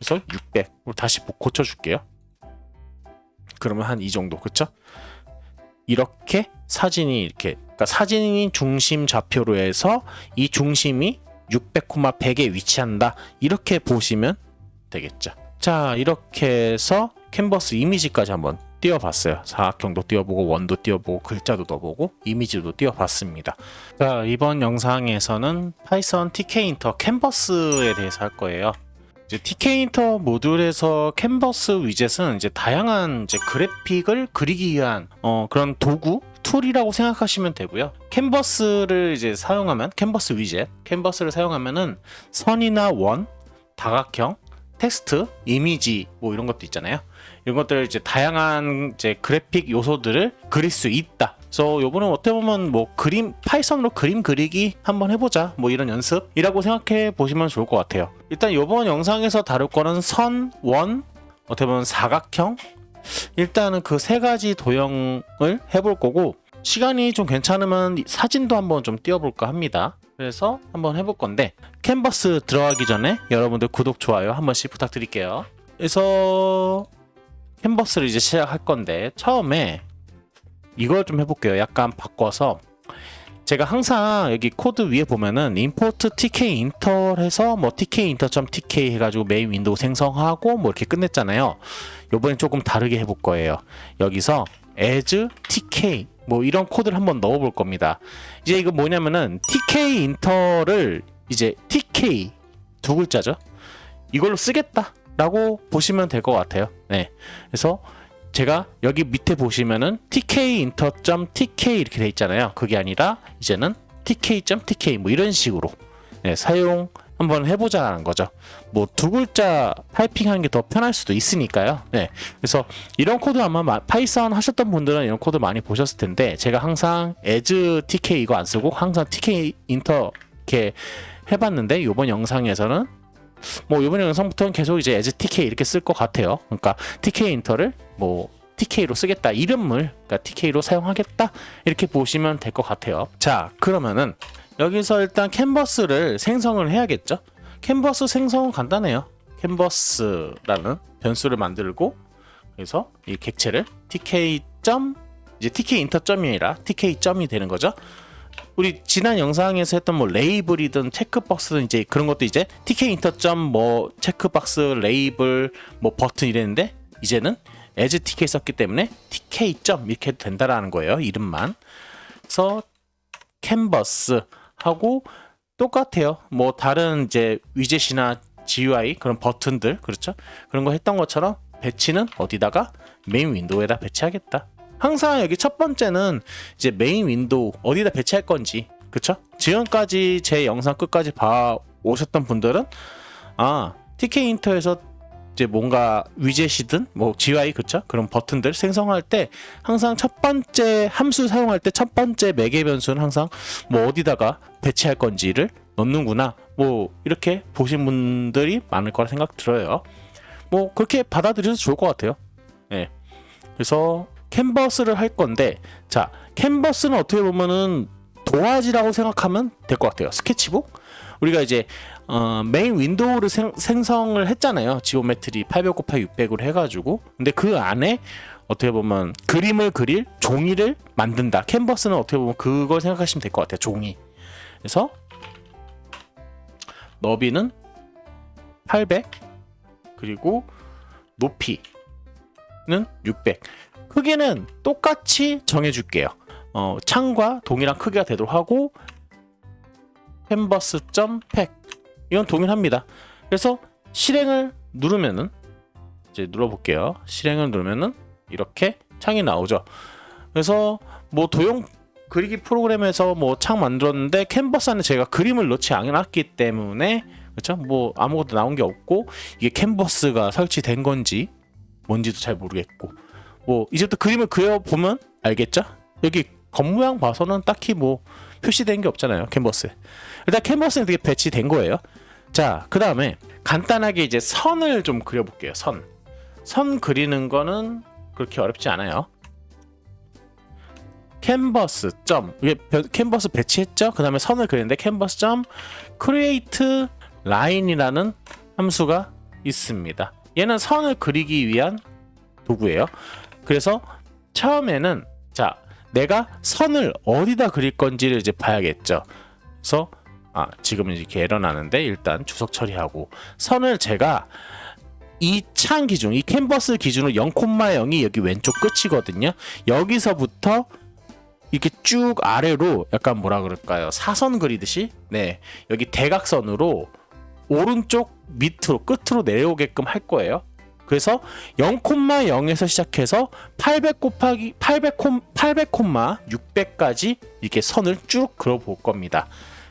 그래서 600으로 다시 고쳐줄게요. 그러면 한 이 정도, 그쵸? 이렇게 사진이 이렇게, 그러니까 사진이 중심 좌표로 해서 이 중심이 600,100에 위치한다, 이렇게 보시면 되겠죠. 자, 이렇게 해서 캔버스 이미지까지 한번 띄워봤어요. 사각형도 띄워보고 원도 띄워보고 글자도 넣어보고 이미지도 띄워봤습니다. 자, 이번 영상에서는 파이썬 TK인터 캔버스에 대해서 할 거예요. 이제 TK인터 모듈에서 캔버스 위젯은 이제 다양한 이제 그래픽을 그리기 위한 그런 도구, 툴이라고 생각하시면 되고요. 캔버스를 이제 사용하면, 캔버스 위젯, 캔버스를 사용하면은 선이나 원, 다각형, 텍스트, 이미지 뭐 이런 것도 있잖아요. 이런 것들 이제 다양한 이제 그래픽 요소들을 그릴 수 있다. 그래서 요번에 어떻게 보면 뭐 파이썬으로 그림 그리기 한번 해보자, 뭐 이런 연습이라고 생각해 보시면 좋을 것 같아요. 일단 요번 영상에서 다룰 거는 선, 원, 어떻게 보면 사각형, 일단은 그 세 가지 도형을 해볼 거고, 시간이 좀 괜찮으면 사진도 한번 좀 띄워볼까 합니다. 그래서 한번 해볼 건데, 캔버스 들어가기 전에 여러분들 구독, 좋아요 한 번씩 부탁드릴게요. 그래서 캔버스를 이제 시작할 건데, 처음에 이걸 좀 해볼게요. 약간 바꿔서, 제가 항상 여기 코드 위에 보면은 import tkinter 해서 뭐 tkinter.tk 해가지고 메인 윈도우 생성하고 뭐 이렇게 끝냈잖아요. 요번엔 조금 다르게 해볼 거예요. 여기서 as tk 뭐 이런 코드를 한번 넣어볼 겁니다. 이제 이거 뭐냐면은 tkinter를 이제 tk 두 글자죠. 이걸로 쓰겠다라고 보시면 될 것 같아요. 네, 그래서 제가 여기 밑에 보시면은 tkinter.tk 이렇게 돼 있잖아요. 그게 아니라 이제는 tk.tk 뭐 이런 식으로 사용 한번 해보자는 거죠. 뭐 두 글자 타이핑하는 게 더 편할 수도 있으니까요. 네, 그래서 이런 코드 아마 파이썬 하셨던 분들은 이런 코드 많이 보셨을 텐데, 제가 항상 as tk 이거 안 쓰고 항상 tkinter 이렇게 해봤는데, 이번 영상에서는 뭐 이번 영상부터는 계속 이제 as tk 이렇게 쓸 것 같아요. 그러니까 tkinter를 뭐 TK로 쓰겠다, 이름을 그러니까 TK로 사용하겠다, 이렇게 보시면 될 것 같아요. 자, 그러면은 여기서 일단 캔버스를 생성을 해야겠죠. 캔버스 생성은 간단해요. 캔버스라는 변수를 만들고, 그래서 이 객체를 tk. 이제 tkinter.이 아니라 tk.이 되는 거죠. 우리 지난 영상에서 했던 뭐 레이블이든 체크박스든 이제 그런 것도 이제 tkinter. 뭐 체크박스, 레이블, 뭐 버튼 이랬는데, 이제는 as tk 썼기 때문에 tk. 이렇게 해도 된다라는 거예요, 이름만. 그래서 캔버스 하고 똑같아요. 뭐 다른 이제 위젯이나 GUI 그런 버튼들, 그렇죠? 그런 거 했던 것처럼 배치는 어디다가 메인 윈도우에다 배치하겠다. 항상 여기 첫 번째는 이제 메인 윈도우 어디다 배치할 건지, 그쵸? 지금까지 제 영상 끝까지 봐 오셨던 분들은 tkinter에서 이제 뭔가 위젯이든 뭐 GUI, 그쵸? 그런 버튼들 생성할 때 항상 첫 번째 함수 사용할 때 첫 번째 매개 변수는 항상 뭐 어디다가 배치할 건지를 넣는구나, 뭐 이렇게 보신 분들이 많을 거라 생각 들어요. 뭐 그렇게 받아들여서 좋을 것 같아요. 네. 그래서 캔버스를 할 건데, 자, 캔버스는 어떻게 보면은 도화지라고 생각하면 될 것 같아요. 스케치북? 우리가 이제 메인 윈도우를 생성을 했잖아요. 지오메트리 800 곱하기 600으로 해가지고. 근데 그 안에 어떻게 보면 그림을 그릴 종이를 만든다. 캔버스는 어떻게 보면 그걸 생각하시면 될 것 같아요. 종이. 그래서 너비는 800, 그리고 높이는 600. 크기는 똑같이 정해줄게요. 창과 동일한 크기가 되도록 하고, canvas.pack 이건 동일합니다. 그래서 실행을 누르면은, 이제 눌러볼게요. 실행을 누르면은 이렇게 창이 나오죠. 그래서 뭐 도형 그리기 프로그램에서 뭐 창 만들었는데, 캔버스 안에 제가 그림을 넣지 않았기 때문에, 그렇죠? 뭐 아무것도 나온 게 없고, 이게 캔버스가 설치된 건지 뭔지도 잘 모르겠고, 뭐 이제부터 그림을 그려보면 알겠죠? 여기 겉모양 봐서는 딱히 뭐 표시된 게 없잖아요, 캔버스. 일단 캔버스에 되게 배치된 거예요. 자, 그 다음에 간단하게 이제 선을 좀 그려볼게요. 선 그리는 거는 그렇게 어렵지 않아요. 캔버스 캔버스 배치했죠? 그 다음에 선을 그리는데 캔버스 create line이라는 함수가 있습니다. 얘는 선을 그리기 위한 도구예요. 그래서 처음에는 자, 내가 선을 어디다 그릴 건지를 이제 봐야겠죠. 그래서 지금은 이렇게 에러 나는데 일단 주석 처리하고 선을 제가 이 창 기준, 이 캔버스 기준으로 0,0이 여기 왼쪽 끝이거든요. 여기서부터 이렇게 쭉 아래로 약간 뭐라 그럴까요? 사선 그리듯이 네, 여기 대각선으로 오른쪽 밑으로 끝으로 내려오게끔 할 거예요. 그래서 0,0에서 시작해서 800,600까지 이렇게 선을 쭉 그려 볼 겁니다.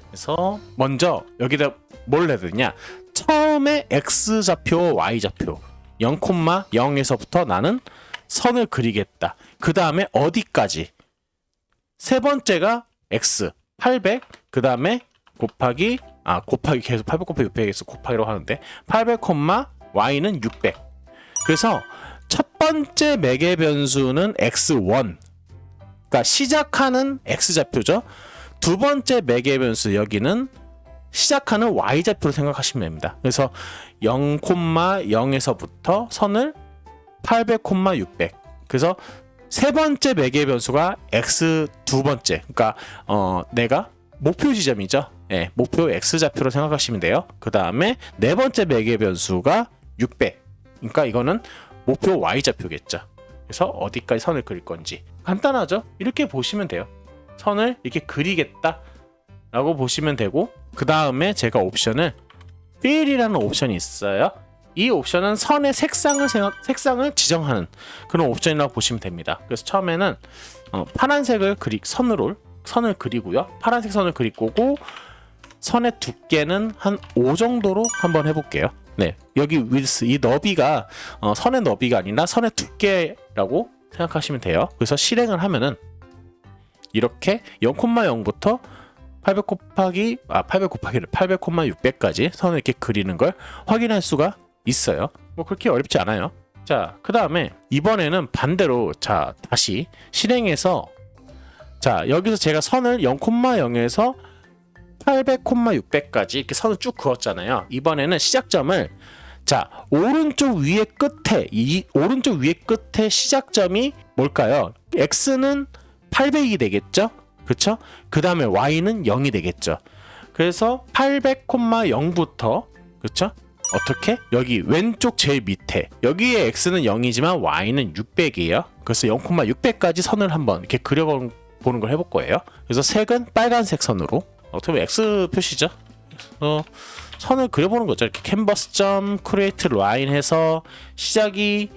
그래서 먼저 여기다 뭘 해야 되냐? 처음에 X좌표, Y좌표 0,0에서부터 나는 선을 그리겠다. 그 다음에 어디까지? 세 번째가 X 800, 그 다음에 곱하기 계속 800 곱하기 600에서 곱하기로 하는데 800, Y는 600. 그래서 첫 번째 매개 변수는 X1, 그러니까 시작하는 X좌표죠. 두 번째 매개 변수 여기는 시작하는 Y좌표로 생각하시면 됩니다. 그래서 0,0에서부터 선을 800, 600. 그래서 세 번째 매개 변수가 X 두 번째, 그러니까 내가 목표 지점이죠. 네, 목표 X좌표로 생각하시면 돼요. 그 다음에 네 번째 매개 변수가 600. 그러니까 이거는 목표 Y좌표겠죠. 그래서 어디까지 선을 그릴 건지 간단하죠. 이렇게 보시면 돼요. 선을 이렇게 그리겠다 라고 보시면 되고, 그 다음에 제가 옵션을 Fill이라는 옵션이 있어요. 이 옵션은 선의 색상을 지정하는 그런 옵션이라고 보시면 됩니다. 그래서 처음에는 파란색을 선을 그리고요. 파란색 선을 그릴 거고, 선의 두께는 한 5 정도로 한번 해볼게요. 네, 여기 width, 이 너비가 선의 너비가 아니라 선의 두께라고 생각하시면 돼요. 그래서 실행을 하면은 이렇게 0,0부터 800,600까지 선을 이렇게 그리는 걸 확인할 수가 있어요. 뭐 그렇게 어렵지 않아요. 자, 그 다음에 이번에는 반대로 다시 실행해서 여기서 제가 선을 0,0에서 800,600까지 이렇게 선을 쭉 그었잖아요. 이번에는 시작점을 오른쪽 위에 끝에, 이 오른쪽 위에 끝에 시작점이 뭘까요? X는 800이 되겠죠? 그쵸? 그 다음에 Y는 0이 되겠죠. 그래서 800,0부터 그쵸? 어떻게? 여기 왼쪽 제일 밑에 여기에 X는 0이지만 Y는 600이에요. 그래서 0,600까지 선을 한번 이렇게 그려보는 걸 해볼 거예요. 그래서 색은 빨간색 선으로, 어떻게 보면 X 표시죠. 선을 그려보는 거죠. 이렇게 canvas create line 해서 시작이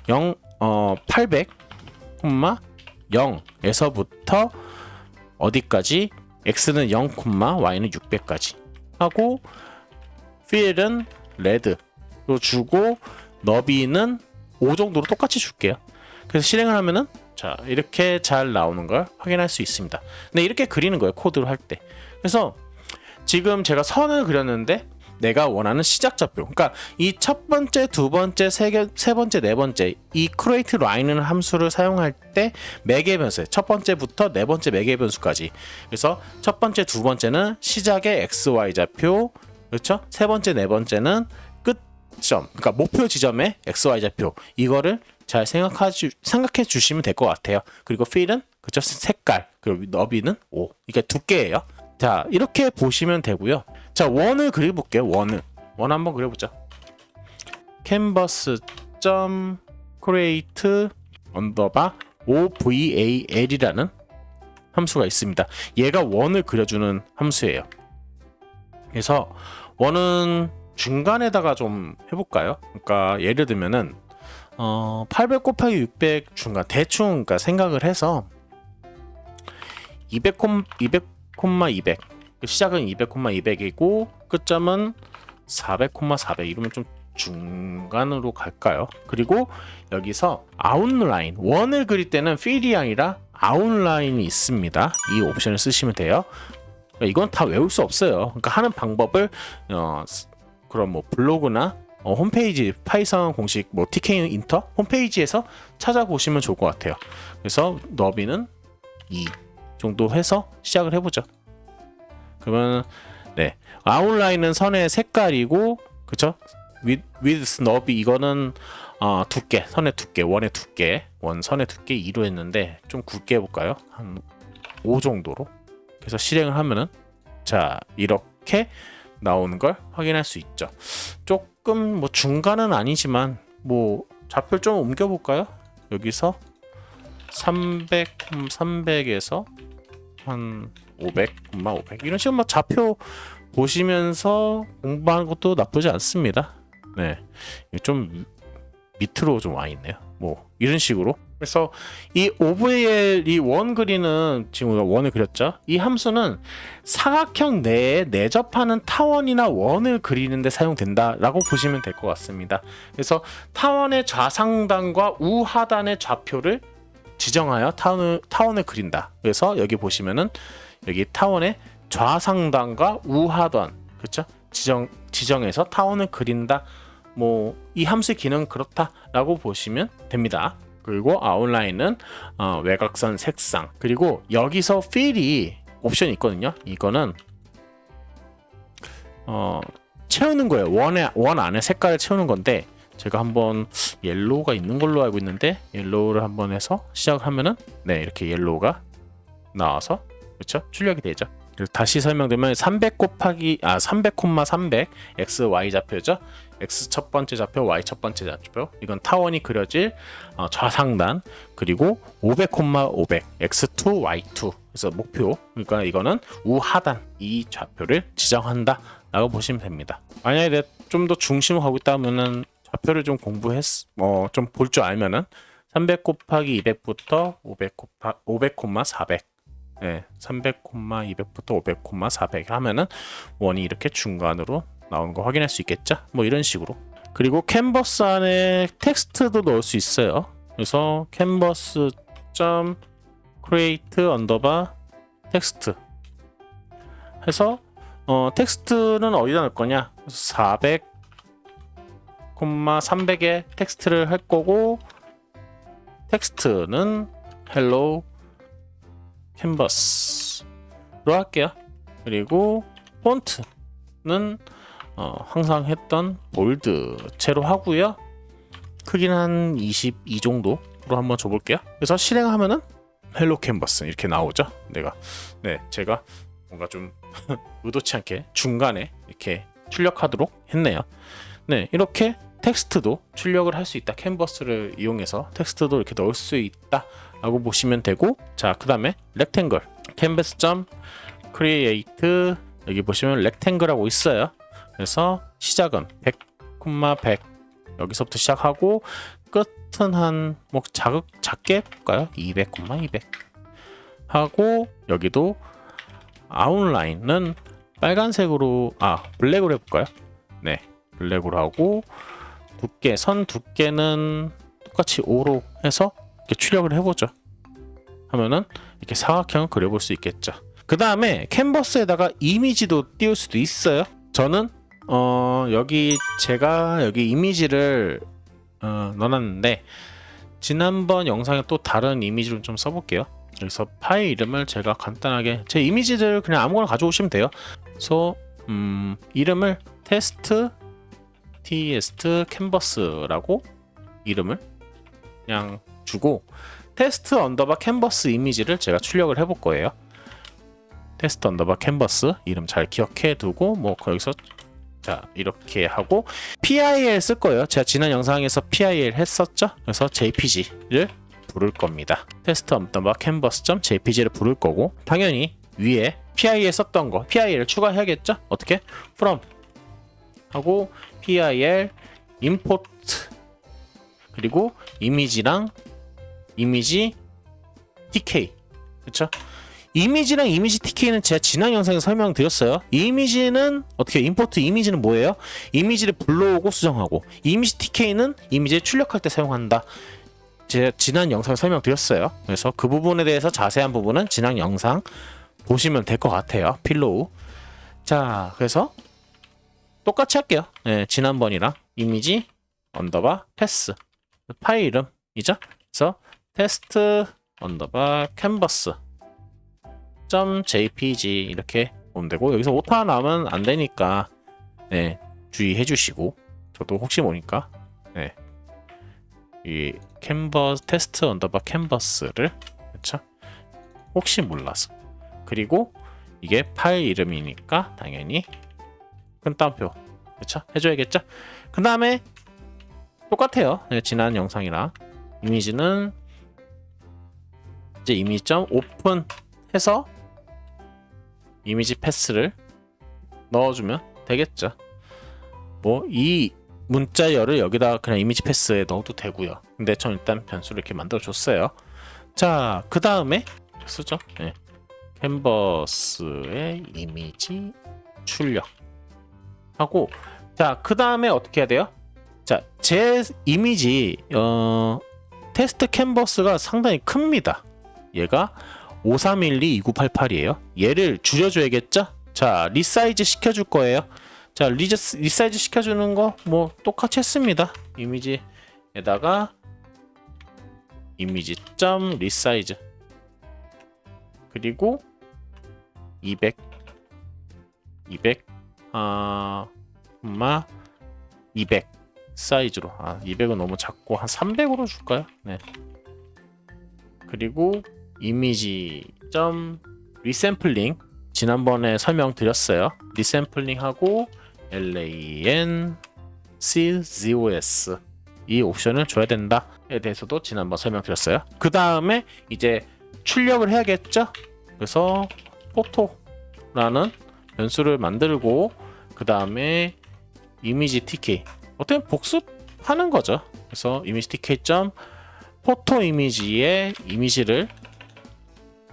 800,0에서부터 어디까지? X는 0, Y는 600까지 하고, fill은 red로 주고, 너비는 5 정도로 똑같이 줄게요. 그래서 실행을 하면은 이렇게 잘 나오는 걸 확인할 수 있습니다. 네, 이렇게 그리는 거예요, 코드를 할 때. 그래서 지금 제가 선을 그렸는데 내가 원하는 시작좌표, 그러니까 이 첫 번째, 두 번째, 세 번째, 네 번째 이 create line 함수를 사용할 때 매개 변수, 첫 번째부터 네 번째 매개 변수까지. 그래서 첫 번째, 두 번째는 시작의 XY 좌표, 그렇죠? 세 번째, 네 번째는 끝점, 그러니까 목표 지점의 XY 좌표. 이거를 잘 생각해 주시면 될 것 같아요. 그리고 fill은 그렇죠? 색깔, 그리고 너비는 5. 이게 두께예요. 이렇게 보시면 되고요. 원을 그려볼게요. 원 한번 그려보자. canvas.create OVAL이라는 함수가 있습니다. 얘가 원을 그려주는 함수예요. 그래서 원은 중간에다가 좀 해볼까요? 그러니까 예를 들면은 800 곱하기 600 중간 대충 그러니까 생각을 해서 200, 200, 시작은 200,200이고 끝점은 400,400. 이러면 좀 중간으로 갈까요? 그리고 여기서 아웃라인, 원을 그릴 때는 fill이 아니라 아웃라인이 있습니다. 이 옵션을 쓰시면 돼요. 이건 다 외울 수 없어요. 그러니까 하는 방법을 그런 뭐 블로그나 홈페이지 파이썬 공식 TK 인터 홈페이지에서 찾아보시면 좋을 것 같아요. 그래서 너비는 2 정도 해서 시작을 해보죠. 그러면 아웃라인은 선의 색깔이고, 그쵸? width 너비 이거는 두께, 선의 두께, 원의 두께, 원선의 두께 2로 했는데 좀 굵게 해볼까요? 한 5 정도로. 그래서 실행을 하면은 자 이렇게 나오는 걸 확인할 수 있죠. 조금 뭐 중간은 아니지만 뭐 좌표를 좀 옮겨볼까요? 여기서 300에서 한 500, 500 이런 식으로 뭐 좌표 보시면서 공부하는 것도 나쁘지 않습니다. 네, 좀 밑으로 좀 와 있네요. 뭐 이런 식으로. 그래서 이 OVL 이 원 그리는 지금 우리가 원을 그렸죠. 이 함수는 사각형 내에 내접하는 타원이나 원을 그리는데 사용된다라고 보시면 될 것 같습니다. 그래서 타원의 좌상단과 우하단의 좌표를 지정하여 타원을 그린다. 그래서 여기 보시면은 여기 타원의 좌상단과 우하단 그렇죠? 지정해서 타원을 그린다. 뭐 이 함수의 기능은 그렇다라고 보시면 됩니다. 그리고 아웃라인은 외곽선 색상 그리고 여기서 필이 옵션이 있거든요. 이거는 채우는 거예요. 원 안에 색깔을 채우는 건데 제가 한번 옐로우가 있는 걸로 알고 있는데 옐로우를 한번 해서 시작을 하면은 네 이렇게 옐로우가 나와서 그렇죠? 출력이 되죠. 다시 설명드리면 300 곱하기 300, 300 x, y 좌표죠. x 첫 번째 좌표, y 첫 번째 좌표. 이건 타원이 그려질 좌상단 그리고 500, 500 x2, y2. 그래서 목표. 그러니까 이거는 우하단 이 좌표를 지정한다 라고 보시면 됩니다. 만약에 좀 더 중심을 가고 있다면은 좌표를 좀 좀 볼 줄 알면은 300 곱하기 200부터 500, 400 네, 300, 200부터 500, 400 하면은 원이 이렇게 중간으로 나오는 거 확인할 수 있겠죠? 뭐 이런 식으로. 그리고 캔버스 안에 텍스트도 넣을 수 있어요. 그래서 canvas.create_text 해서 텍스트는 어디다 넣을 거냐? 400, 300의 텍스트를 할 거고 텍스트는 hello 캔버스로 할게요. 그리고 폰트는 항상 했던 볼드체로 하고요. 크기는 한 22 정도로 한번 줘볼게요. 그래서 실행하면은 헬로 캔버스 이렇게 나오죠. 제가 뭔가 좀 의도치 않게 중간에 이렇게 출력하도록 했네요. 네, 이렇게 텍스트도 출력을 할 수 있다. 캔버스를 이용해서 텍스트도 이렇게 넣을 수 있다 라고 보시면 되고, 자 그 다음에 렉탱글 canvas.create 여기 보시면 렉탱글하고 있어요. 그래서 시작은 100, 100 여기서부터 시작하고 끝은 한 뭐 작게 해볼까요? 200, 200 하고 여기도 아웃라인은 빨간색으로 블랙으로 해볼까요? 네, 블랙으로 하고 선 두께는 똑같이 5로 해서 이렇게 출력을 해보죠. 하면은 이렇게 사각형을 그려볼 수 있겠죠. 그 다음에 캔버스에다가 이미지도 띄울 수도 있어요. 저는 제가 여기 이미지를 넣어놨는데 지난번 영상에 또 다른 이미지를 좀 써볼게요. 여기서 파일 이름을 제가 간단하게 제 이미지들 그냥 아무거나 가져오시면 돼요. 그래서 이름을 test 캔버스라고 이름을 그냥 주고 테스트 언더바 캔버스 이미지를 제가 출력을 해볼 거예요. 테스트 언더바 캔버스 이름 잘 기억해 두고 뭐 여기서 자 이렇게 하고 PIL 쓸 거예요. 제가 지난 영상에서 PIL 했었죠. 그래서 JPG를 부를 겁니다. 테스트 언더바 캔버스.jpg를 부를 거고 당연히 위에 PIL 썼던 거 PIL을 추가해야겠죠. 어떻게? from 하고 PIL import 그리고 이미지랑 이미지 TK 그쵸? 이미지랑 이미지 TK는 제가 지난 영상에 설명드렸어요. 이미지는 어떻게 임포트 이미지는 뭐예요? 이미지를 불러오고 수정하고 이미지 TK는 이미지를 출력할 때 사용한다. 제가 지난 영상에 설명드렸어요. 그래서 그 부분에 대해서 자세한 부분은 지난 영상 보시면 될 것 같아요. 필로우. 자 그래서 똑같이 할게요. 네, 지난번이랑 이미지 언더바 패스 파일 이름이죠. 그래서 테스트 언더바 캔버스 .jpg 이렇게 보면 되고 여기서 오타 나오면 안 되니까 네, 주의해 주시고 저도 혹시 모르니까 네. 이 캔버스 테스트 언더바 캔버스를 그렇죠? 혹시 몰라서. 그리고 이게 파일 이름이니까 당연히 큰 따옴표 그렇죠? 해줘야겠죠? 그 다음에 똑같아요. 네, 지난 영상이랑 이미지는 이제 이미지.open 해서 이미지 패스를 넣어주면 되겠죠. 뭐 이 문자열을 여기다 그냥 이미지 패스에 넣어도 되고요. 근데 전 일단 변수를 이렇게 만들어 줬어요. 자, 그 다음에 쓰죠. 네. 캔버스의 이미지 출력 하고, 자, 그 다음에 어떻게 해야 돼요? 자, 제 이미지 테스트 캔버스가 상당히 큽니다. 얘가 5312-2988이에요. 얘를 줄여줘야겠죠? 자, 리사이즈 시켜줄 거예요. 자, 리사이즈 시켜주는 거 뭐 똑같이 했습니다. 이미지에다가 이미지.resize 리사이즈 그리고 200 사이즈로 200은 너무 작고 한 300으로 줄까요? 네. 그리고 이미지.리샘플링 지난번에 설명드렸어요. 리샘플링하고 LANCZOS 이 옵션을 줘야 된다에 대해서도 지난번 설명드렸어요. 그 다음에 이제 출력을 해야겠죠? 그래서 포토라는 변수를 만들고 그 다음에 이미지 tk 어떻게 복습하는 거죠. 그래서 이미지 tk 포토 이미지에 이미지를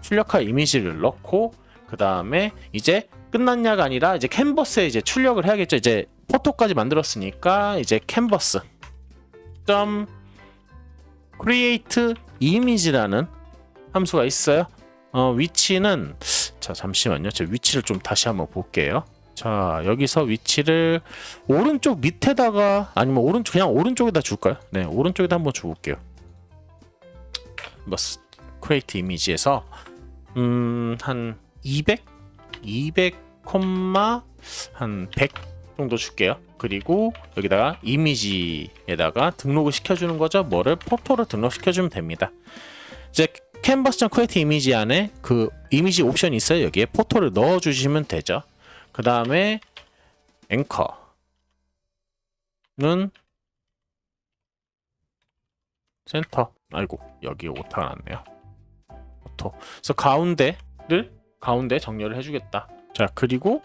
출력할 이미지를 넣고 그 다음에 이제 끝났냐가 아니라 이제 캔버스에 이제 출력을 해야겠죠. 이제 포토까지 만들었으니까 이제 캔버스 create image라는 함수가 있어요. 위치는 자 잠시만요. 제 위치를 좀 다시 한번 볼게요. 자 여기서 위치를 오른쪽 밑에다가 아니면 오른쪽 그냥 오른쪽에다 줄까요? 네 오른쪽에다 한번 줘볼게요. 뭐 create image에서 한 200, 한 100 정도 줄게요. 그리고 여기다가 이미지에다가 등록을 시켜주는 거죠. 뭐를 포토를 등록시켜주면 됩니다. 이제 canvas.create 이미지 안에 그 이미지 옵션이 있어요. 여기에 포토를 넣어주시면 되죠. 그 다음에 앵커는 센터. 아이고 여기 오타가 났네요. 포토. 그래서 가운데 정렬을 해주겠다. 자 그리고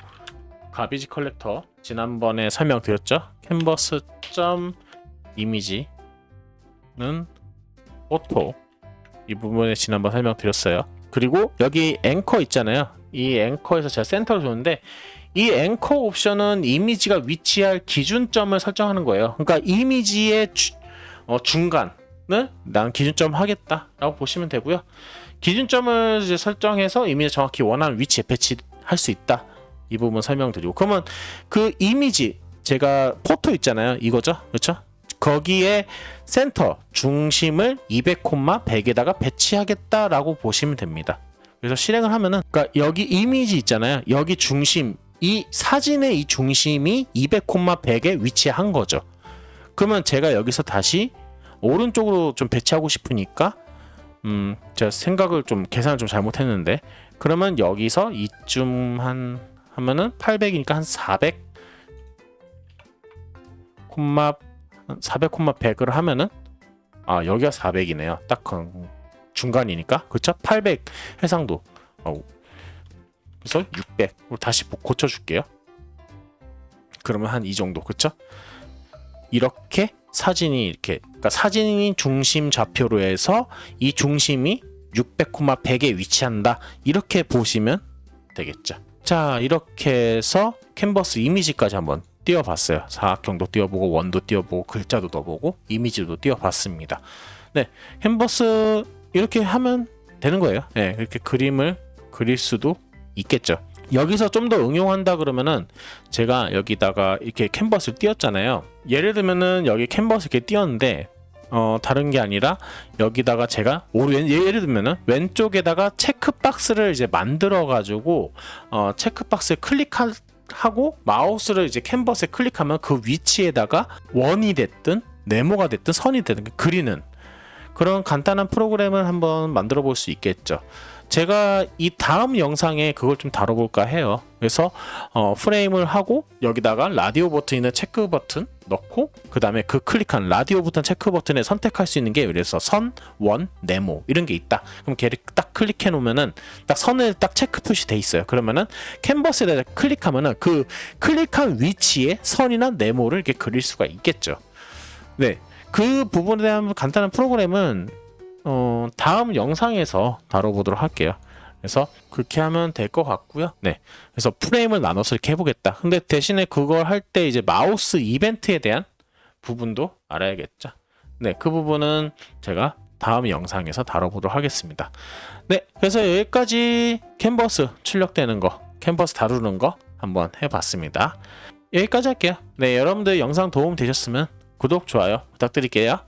가비지 컬렉터 지난번에 설명드렸죠. canvas.image는 포토 이 부분에 지난번 설명드렸어요. 그리고 여기 앵커 있잖아요. 이 앵커에서 제가 센터를 줬는데 이 앵커 옵션은 이미지가 위치할 기준점을 설정하는 거예요. 그러니까 이미지의 중간을 난 기준점 하겠다라고 보시면 되고요. 기준점을 이제 설정해서 이미지 정확히 원하는 위치에 배치할 수 있다. 이 부분 설명드리고 그러면 그 이미지 제가 포토 있잖아요. 이거죠. 그렇죠? 거기에 센터 중심을 200,100에다가 배치하겠다라고 보시면 됩니다. 그래서 실행을 하면은 그러니까 여기 이미지 있잖아요. 여기 중심 이 사진의 이 중심이 200,100에 위치한 거죠. 그러면 제가 여기서 다시 오른쪽으로 좀 배치하고 싶으니까 제가 생각을 좀 계산을 좀 잘못했는데 그러면 여기서 이쯤 하면은 800이니까 한 400,100을 하면은 여기가 400이네요. 딱 중간이니까 그렇죠? 800 해상도 그래서 600으로 다시 고쳐줄게요. 그러면 한 이 정도 그렇죠? 이렇게 사진이 이렇게 그러니까 사진이 중심 좌표로 해서 이 중심이 600,100에 위치한다 이렇게 보시면 되겠죠. 자 이렇게 해서 캔버스 이미지까지 한번 띄워봤어요. 사각형도 띄워보고 원도 띄워보고 글자도 넣어보고 이미지도 띄워봤습니다. 네 캔버스 이렇게 하면 되는 거예요. 네, 이렇게 그림을 그릴 수도 있겠죠. 여기서 좀 더 응용한다 그러면은 제가 여기다가 이렇게 캔버스를 띄웠잖아요. 예를 들면은 여기 캔버스 이렇게 띄웠는데 다른 게 아니라 여기다가 제가 예를 들면은 왼쪽에다가 체크박스를 이제 만들어 가지고 체크박스에 클릭할 하고 마우스를 이제 캔버스에 클릭하면 그 위치에다가 원이 됐든 네모가 됐든 선이 됐든 그리는 그런 간단한 프로그램을 한번 만들어 볼 수 있겠죠. 제가 이 다음 영상에 그걸 좀 다뤄볼까 해요. 그래서 프레임을 하고 여기다가 라디오 버튼 있는 체크 버튼 넣고 그 다음에 그 클릭한 라디오 버튼 체크 버튼에 선택할 수 있는 게 그래서 선, 원, 네모 이런 게 있다. 그럼 걔를 딱 클릭해 놓으면은 딱 선을 딱 체크 표시돼 있어요. 그러면은 캔버스에다 클릭하면은 그 클릭한 위치에 선이나 네모를 이렇게 그릴 수가 있겠죠. 네, 그 부분에 대한 간단한 프로그램은 다음 영상에서 다뤄보도록 할게요. 그래서 그렇게 하면 될 것 같고요. 네, 그래서 프레임을 나눠서 이렇게 해보겠다. 근데 대신에 그걸 할 때 이제 마우스 이벤트에 대한 부분도 알아야겠죠. 네, 그 부분은 제가 다음 영상에서 다뤄보도록 하겠습니다. 네, 그래서 여기까지 캔버스 출력되는 거, 캔버스 다루는 거 한번 해봤습니다. 여기까지 할게요. 네, 여러분들 영상 도움 되셨으면 구독, 좋아요 부탁드릴게요.